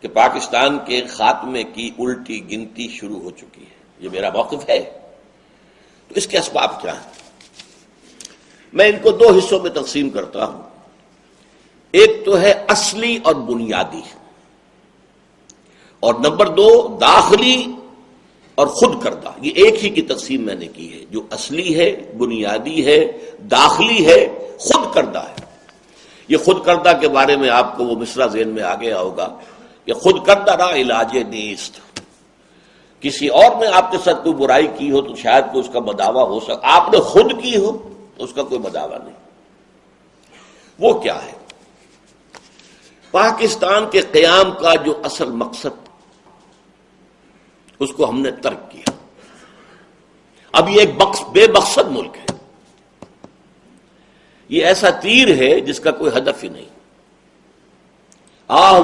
کہ پاکستان کے خاتمے کی الٹی گنتی شروع ہو چکی ہے. یہ میرا موقف ہے. تو اس کے اسباب کیا ہیں؟ میں ان کو دو حصوں میں تقسیم کرتا ہوں. ایک تو ہے اصلی اور بنیادی، اور نمبر دو داخلی اور خود کردہ. یہ ایک ہی کی تقسیم میں نے کی ہے، جو اصلی ہے، بنیادی ہے، داخلی ہے، خود کردہ ہے. یہ خود کردہ کے بارے میں آپ کو وہ مصرع ذہن میں آ گیا ہوگا کہ خود کردہ را علاج نیست. کسی اور نے آپ کے ساتھ کوئی برائی کی ہو تو شاید کوئی اس کا بداوا ہو سکتا، آپ نے خود کی ہو تو اس کا کوئی بداوا نہیں. وہ کیا ہے؟ پاکستان کے قیام کا جو اصل مقصد اس کو ہم نے ترک کیا. اب یہ ایک بے مقصد ملک ہے. یہ ایسا تیر ہے جس کا کوئی ہدف ہی نہیں.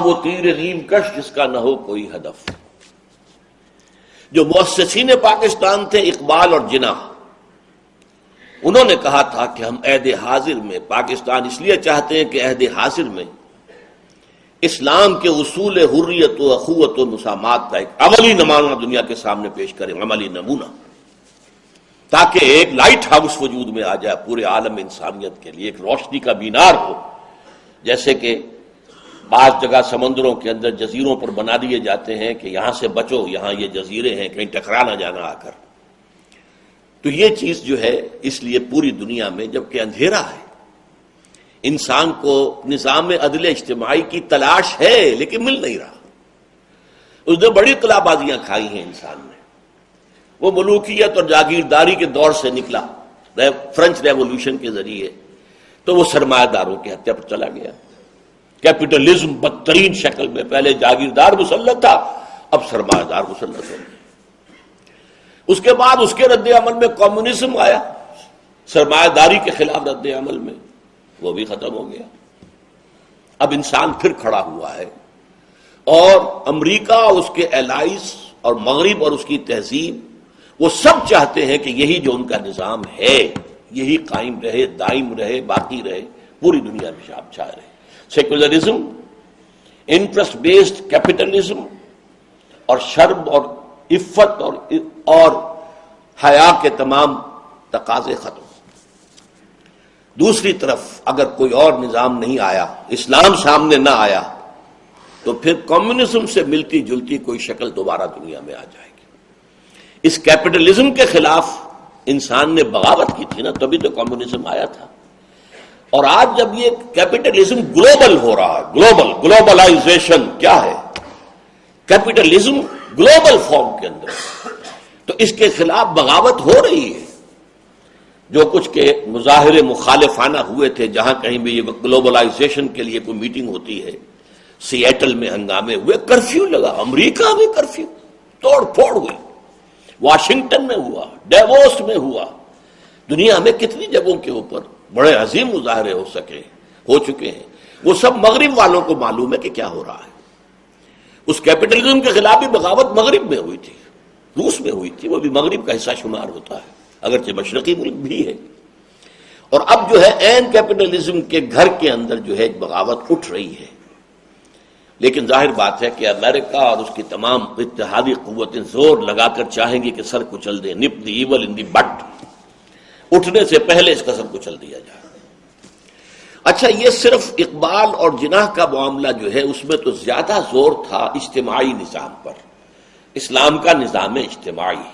وہ تیر نیم کش جس کا نہ ہو کوئی ہدف. جو مؤسسین پاکستان تھے اقبال اور جناح، انہوں نے کہا تھا کہ ہم عہد حاضر میں پاکستان اس لیے چاہتے ہیں کہ عہد حاضر میں اسلام کے اصول حریت و اخوت و مسامات کا ایک عملی نمونہ دنیا کے سامنے پیش کریں، عملی نمونہ، تاکہ ایک لائٹ ہاؤس وجود میں آ جائے پورے عالم انسانیت کے لیے، ایک روشنی کا مینار ہو. جیسے کہ بعض جگہ سمندروں کے اندر جزیروں پر بنا دیے جاتے ہیں کہ یہاں سے بچو، یہاں یہ جزیرے ہیں، کہیں ٹکرا نہ جانا آ کر. تو یہ چیز جو ہے اس لیے پوری دنیا میں جبکہ اندھیرا ہے، انسان کو نظام عدل اجتماعی کی تلاش ہے لیکن مل نہیں رہا. اس نے بڑی قلع بازیاں کھائی ہیں انسان نے. وہ ملوکیت اور جاگیرداری کے دور سے نکلا فرنچ ریولوشن کے ذریعے، تو وہ سرمایہ داروں کی ہتیا پر چلا گیا. کیپٹلزم بدترین شکل میں، پہلے جاگیردار مسلط تھا، اب سرمایہ دار مسلط ہو گیا. اس کے بعد اس کے رد عمل میں کمیونزم آیا، سرمایہ داری کے خلاف رد عمل میں، وہ بھی ختم ہو گیا. اب انسان پھر کھڑا ہوا ہے، اور امریکہ اس کے الائز اور مغرب اور اس کی تہذیب وہ سب چاہتے ہیں کہ یہی جو ان کا نظام ہے یہی قائم رہے، دائم رہے، باقی رہے، پوری دنیا میں چھائے رہے. سیکولرزم، انٹرسٹ بیسڈ کیپٹلزم، اور شرم اور عفت اور حیا کے تمام تقاضے ختم. دوسری طرف اگر کوئی اور نظام نہیں آیا، اسلام سامنے نہ آیا، تو پھر کمیونزم سے ملتی جلتی کوئی شکل دوبارہ دنیا میں آ جائے گی. اس کیپٹلزم کے خلاف انسان نے بغاوت کی تھی نا، تبھی تو کمیونزم آیا تھا. اور آج جب یہ کیپٹلزم گلوبل ہو رہا ہے، گلوبلائزیشن کیا ہے؟ کیپٹلزم گلوبل فارم کے اندر، تو اس کے خلاف بغاوت ہو رہی ہے. جو کچھ کے مظاہرے مخالفانہ ہوئے تھے، جہاں کہیں بھی یہ گلوبلائزیشن کے لیے کوئی میٹنگ ہوتی ہے، سیئٹل میں ہنگامے ہوئے، کرفیو لگا، امریکہ میں کرفیو، توڑ پھوڑ ہوئی، واشنگٹن میں ہوا، ڈیووس میں ہوا، دنیا میں کتنی جگہوں کے اوپر بڑے عظیم مظاہرے ہو چکے ہیں. وہ سب مغرب والوں کو معلوم ہے کہ کیا ہو رہا ہے. اس کیپٹلزم کے خلاف بھی بغاوت مغرب میں ہوئی تھی، روس میں ہوئی تھی، وہ بھی مغرب کا حصہ شمار ہوتا ہے اگرچہ مشرقی ملک بھی ہے. اور اب جو ہے این کیپٹلزم کے گھر کے اندر جو ہے ایک بغاوت اٹھ رہی ہے. لیکن ظاہر بات ہے کہ امریکہ اور اس کی تمام اتحادی قوتیں زور لگا کر چاہیں گی کہ سر کچل دیں، نپ دی ایول ان دی بٹ، اٹھنے سے پہلے اس کا سر کچل دیا جائے. اچھا، یہ صرف اقبال اور جناح کا معاملہ جو ہے اس میں تو زیادہ زور تھا اجتماعی نظام پر. اسلام کا نظام اجتماعی،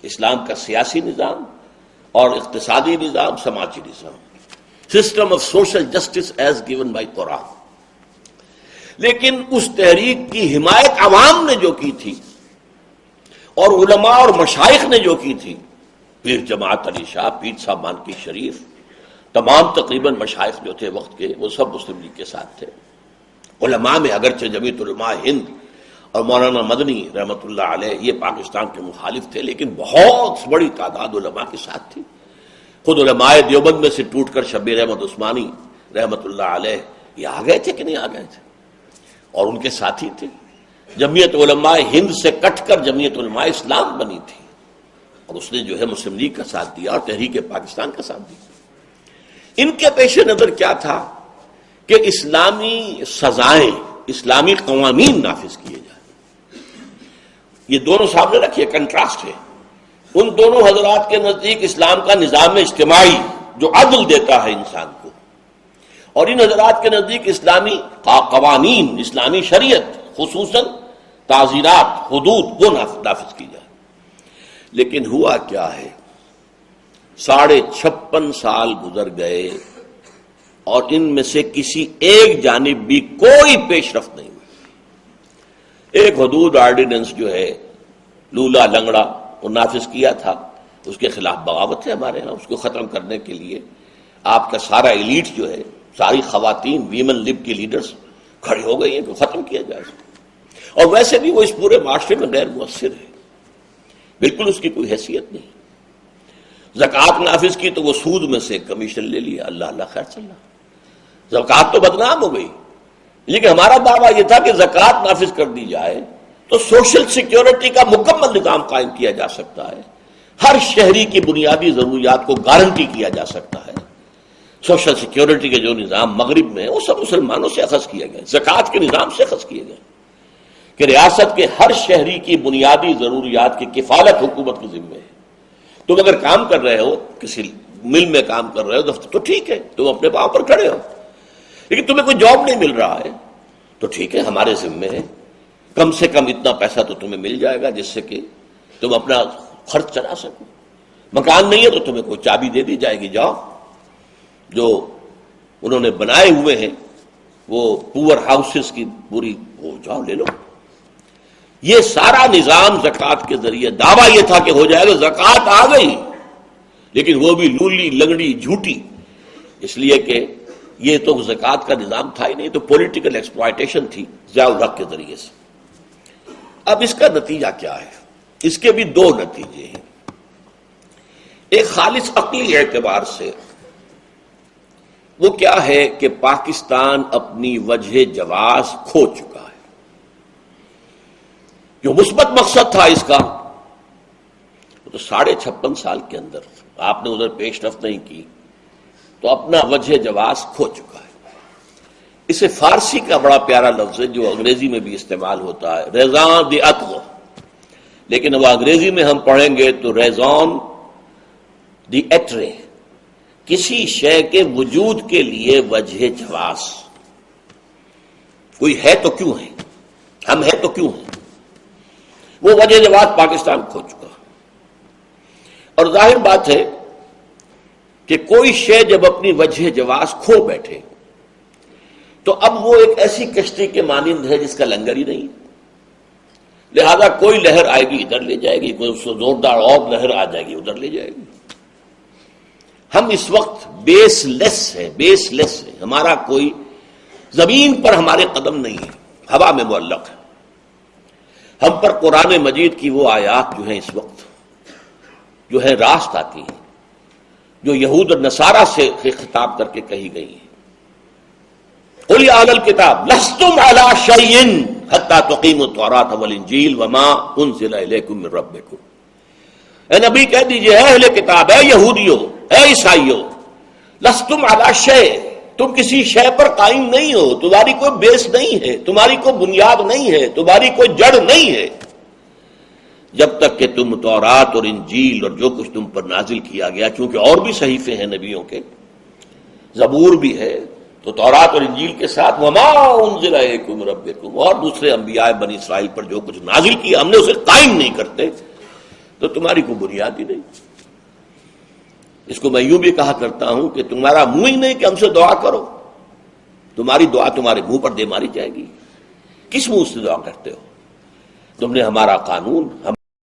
اسلام کا سیاسی نظام اور اقتصادی نظام، سماجی نظام، system of social justice as given by Quran. لیکن اس تحریک کی حمایت عوام نے جو کی تھی اور علماء اور مشائخ نے جو کی تھی، پیر جماعت علی شاہ، پیر صاحب مانکی شریف، تمام تقریباً مشائخ جو تھے وقت کے، وہ سب مسلم لیگ کے ساتھ تھے. علماء میں اگرچہ جمیعت علماء ہند اور مولانا مدنی رحمۃ اللہ علیہ یہ پاکستان کے مخالف تھے، لیکن بہت بڑی تعداد علماء کے ساتھ تھی. خود علماء دیوبند میں سے ٹوٹ کر شبیر احمد عثمانی رحمۃ اللہ علیہ یہ آ گئے تھے کہ نہیں آ گئے تھے، اور ان کے ساتھی تھے. جمعیت علماء ہند سے کٹ کر جمعیت علماء اسلام بنی تھی، اور اس نے جو ہے مسلم لیگ کا ساتھ دیا اور تحریک پاکستان کا ساتھ دیا. ان کے پیش نظر کیا تھا کہ اسلامی سزائیں اسلامی قوانین نافذ کیے جائیں. یہ دونوں سامنے رکھیے، کنٹراسٹ ہے. ان دونوں حضرات کے نزدیک اسلام کا نظام اجتماعی جو عدل دیتا ہے انسان کو، اور ان حضرات کے نزدیک اسلامی قوانین، اسلامی شریعت، خصوصاً تعزیرات، حدود، وہ نافذ کی جائے. لیکن ہوا کیا ہے، 56.5 سال گزر گئے اور ان میں سے کسی ایک جانب بھی کوئی پیش رفت نہیں ہوئی. ایک حدود آرڈیننس جو ہے لولا لنگڑا وہ نافذ کیا تھا، اس کے خلاف بغاوت ہے ہمارے ہاں. اس کو ختم کرنے کے لیے آپ کا سارا ایلیٹ جو ہے، ساری خواتین ویمن لب کی لیڈرز کھڑی ہو گئی ہیں کہ ختم کیا جائے. اور ویسے بھی وہ اس پورے معاشرے میں غیر مؤثر ہے، بالکل اس کی کوئی حیثیت نہیں. زکوٰۃ نافذ کی تو وہ سود میں سے کمیشن لے لیا، اللہ اللہ خیر چل رہا. زکوٰۃ تو بدنام ہو گئی. لیکن ہمارا دعویٰ یہ تھا کہ زکوٰۃ نافذ کر دی جائے تو سوشل سیکیورٹی کا مکمل نظام قائم کیا جا سکتا ہے. ہر شہری کی بنیادی ضروریات کو گارنٹی کیا جا سکتا ہے. سوشل سیکیورٹی کے جو نظام مغرب میں ہے وہ سب مسلمانوں سے اخذ کیے گئے، زکوٰۃ کے نظام سے اخذ کیے گئے کہ ریاست کے ہر شہری کی بنیادی ضروریات کی کفالت حکومت کے ذمہ ہے. تم اگر کام کر رہے ہو، کسی مل میں کام کر رہے ہو دفتر، تو ٹھیک ہے، تم اپنے پاؤں پر کھڑے ہو. لیکن تمہیں کوئی جاب نہیں مل رہا ہے تو ٹھیک ہے، ہمارے ذمہ ہے، کم سے کم اتنا پیسہ تو تمہیں مل جائے گا جس سے کہ تم اپنا خرچ چلا سکو. مکان نہیں ہے تو تمہیں کوئی چابی دے دی جائے گی، جاؤ. جو انہوں نے بنائے ہوئے ہیں وہ پور ہاؤسز کی پوری، وہ جاؤ لے لو. یہ سارا نظام زکوٰۃ کے ذریعے، دعویٰ یہ تھا کہ ہو جائے گا. زکوٰۃ آ گئی لیکن وہ بھی لولی لنگڑی جھوٹی، اس لیے کہ یہ تو زکوٰۃ کا نظام تھا ہی نہیں، تو پولیٹیکل ایکسپلائٹیشن تھی ضیاء الحق کے ذریعے سے. اب اس کا نتیجہ کیا ہے؟ اس کے بھی دو نتیجے ہیں. ایک خالص عقلی اعتبار سے وہ کیا ہے کہ پاکستان اپنی وجہ جواز کھو چکا ہے. جو مثبت مقصد تھا اس کا، تو 56.5 سال کے اندر آپ نے ادھر پیش رفت نہیں کی تو اپنا وجہ جواز کھو چکا ہے. اسے فارسی کا بڑا پیارا لفظ ہے جو انگریزی میں بھی استعمال ہوتا ہے، ریزان دی عطو، لیکن وہ انگریزی میں ہم پڑھیں گے تو ریزان دی ایٹرے، کسی شے کے وجود کے لیے وجہ جواز. کوئی ہے تو کیوں ہے، ہم ہے تو کیوں ہیں. وہ وجہ جواز پاکستان کھو چکا. اور ظاہر بات ہے کہ کوئی شے جب اپنی وجہ جواز کھو بیٹھے تو اب وہ ایک ایسی کشتی کے مانند ہے جس کا لنگر ہی نہیں. لہذا کوئی لہر آئے گی ادھر لے جائے گی، کوئی اس سے زوردار اور لہر آ جائے گی ادھر لے جائے گی. ہم اس وقت بیس لیس ہے. ہمارا کوئی زمین پر ہمارے قدم نہیں ہے، ہوا میں معلق ہے. ہم پر قرآن مجید کی وہ آیات جو ہیں اس وقت جو ہے راست آتی ہیں، جو یہود اور نصارہ سے خطاب کر کے کہی گئی ہیں. قل یا اہل الکتاب لستم علی شیء حتی تقیموا التوراۃ والانجیل وما انزل الیکم من ربکم. اے نبی کہہ دیجئے، اے اہل کتاب، اے یہودیوں، اے عیسائیوں، لستم علی شیء، تم کسی شے پر قائم نہیں ہو، تمہاری کوئی بیس نہیں ہے، تمہاری کوئی بنیاد نہیں ہے، تمہاری کوئی جڑ نہیں ہے، جب تک کہ تم تورات اور انجیل اور جو کچھ تم پر نازل کیا گیا، چونکہ اور بھی صحیفے ہیں نبیوں کے، زبور بھی ہے، تو تورات اور انجیل کے ساتھ وما انزل الیکم من ربکم، اور دوسرے انبیاء بنی اسرائیل پر جو کچھ نازل کیا ہم نے اسے قائم نہیں کرتے، تو تمہاری کوئی بنیاد ہی نہیں. اس کو میں یوں بھی کہا کرتا ہوں کہ تمہارا منہ ہی نہیں کہ ہم سے دعا کرو، تمہاری دعا تمہارے منہ پر دے ماری جائے گی. کس منہ سے دعا کرتے ہو؟ تم نے ہمارا قانون